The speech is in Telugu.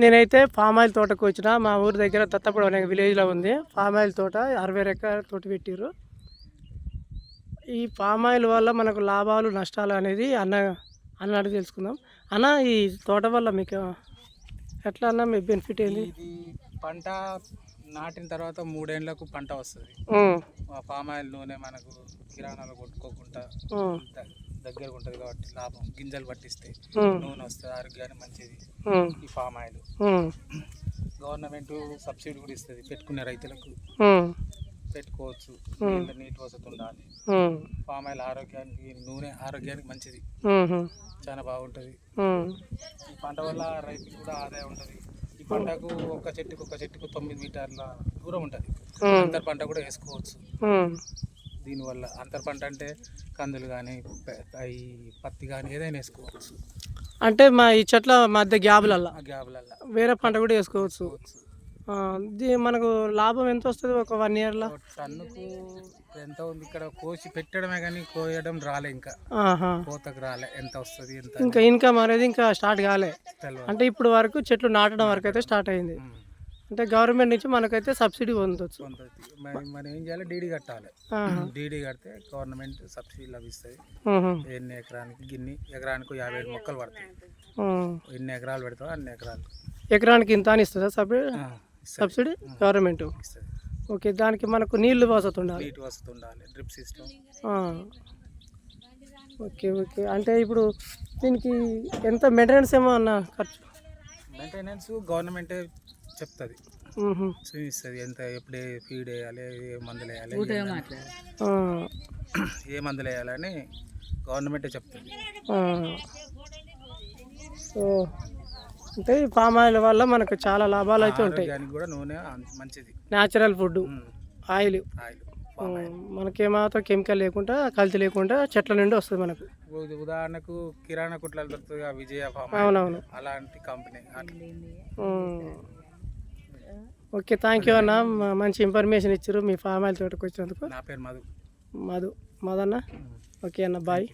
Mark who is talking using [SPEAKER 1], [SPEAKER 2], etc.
[SPEAKER 1] నేనైతే పామ్ ఆయిల్ తోటకు వచ్చిన. మా ఊరి దగ్గర దత్తపుడు అనే విలేజ్లో ఉంది పామ్ ఆయిల్ తోట. 60 ఎకరాల తోట పెట్టిర్రు. ఈ పామ్ ఆయిల్ వల్ల మనకు లాభాలు నష్టాలు అనేది అన్నట్టు తెలుసుకుందాం. అన్న, ఈ తోట వల్ల మీకు ఎట్లా అన్న మీ బెనిఫిట్ ఏంది?
[SPEAKER 2] ఇది పంట నాటిన తర్వాత 3 ఏళ్ళకు పంట వస్తుంది. పామ్ ఆయిల్ నూనె మనకు కిరాణాలు కొట్టుకోకుండా దగ్గర ఉంటుంది కాబట్టి లాభం. గింజలు పట్టిస్తే నూనె వస్తుంది, ఆరోగ్యానికి మంచిది ఈ పామ్ ఆయిల్. గవర్నమెంట్ సబ్సిడీ కూడా ఇస్తుంది, పెట్టుకునే రైతులకు పెట్టుకోవచ్చు. నీటి వసతి ఉండాలి. పామ్ ఆయిల్ ఆరోగ్యానికి, నూనె ఆరోగ్యానికి మంచిది, చాలా బాగుంటుంది. ఈ పంట వల్ల రైతుకు కూడా ఆదాయం ఉంటుంది. ఈ పంటకు ఒక చెట్టుకు 9 మీటర్ల దూరం ఉంటుంది. అంతర్ పంట కూడా వేసుకోవచ్చు. దీనివల్ల అంతర్ పంట అంటే కందులు కానీ పత్తి కానీ ఏదైనా వేసుకోవచ్చు.
[SPEAKER 1] అంటే మా ఈ చెట్ల మధ్య గ్యాబులల్లో వేరే పంట కూడా వేసుకోవచ్చు. మనకు లాభం ఎంత వస్తుంది ఒక 1 ఇయర్లో?
[SPEAKER 2] టన్నుకు ఎంత ఉంది ఇక్కడ కోసి పెట్టడమే కానీ కోయడం రాలే, ఇంకా కోతకు రాలే. ఎంత వస్తుంది
[SPEAKER 1] ఇంకా ఇన్కమ్ అనేది ఇంకా స్టార్ట్ కాలే. అంటే ఇప్పుడు వరకు చెట్లు నాటడం వరకు అయితే స్టార్ట్ అయింది. అంటే గవర్నమెంట్ నుంచి మనకైతే సబ్సిడీ పొందవచ్చు.
[SPEAKER 2] మనం ఏం చేయాలి? డీడీ కట్టాలి. డీడీ కడితే గవర్నమెంట్ సబ్సిడీ లభిస్తుంది. ఎన్ని ఎకరానికి 57 మొక్కలు పడతాయి. ఎన్ని ఎకరాలు పెడతావు అన్ని
[SPEAKER 1] ఎకరానికి ఇంత అని ఇస్తుందా సబ్సిడీ గవర్నమెంట్? ఓకే, దానికి మనకు నీళ్ళు వసతి ఉండాలి,
[SPEAKER 2] డ్రిప్ సిస్టమ్.
[SPEAKER 1] Okay okay. అంటే ఇప్పుడు దీనికి ఎంత మెయింటెనెన్స్ ఏమో అన్న ఖర్చు?
[SPEAKER 2] మెయింటెనెన్స్ గవర్నమెంటే చెప్తుంది, చూపిస్తుంది. ఎంత ఎప్పుడు ఫీడ్ వేయాలి, ఏ మందులు వేయాలని గవర్నమెంటే చెప్తుంది.
[SPEAKER 1] సో అంటే ఈ పామ్ ఆయిల్ వల్ల మనకు చాలా లాభాలు అయితే ఉంటాయి.
[SPEAKER 2] కూడా నూనె మంచిది,
[SPEAKER 1] న్యాచురల్ ఫుడ్ ఆయిల్. మనకేమాత్రం కెమికల్ లేకుండా, కల్తీ లేకుండా చెట్ల నుండి వస్తుంది మనకు.
[SPEAKER 2] ఉదాహరణకు కిరాణా కుట్లలో దొరుకుతుంది విజయ ఫామ్.
[SPEAKER 1] అవునవును,
[SPEAKER 2] అలాంటి కంపెనీ.
[SPEAKER 1] ఓకే, థ్యాంక్ యూ అన్న, మంచి ఇన్ఫర్మేషన్ ఇచ్చారు మీ ఫామ్ ఆయిల్ తోటకు వచ్చినందుకు.
[SPEAKER 2] నా పేరు మధు
[SPEAKER 1] అన్న. ఓకే అన్న, బాయ్.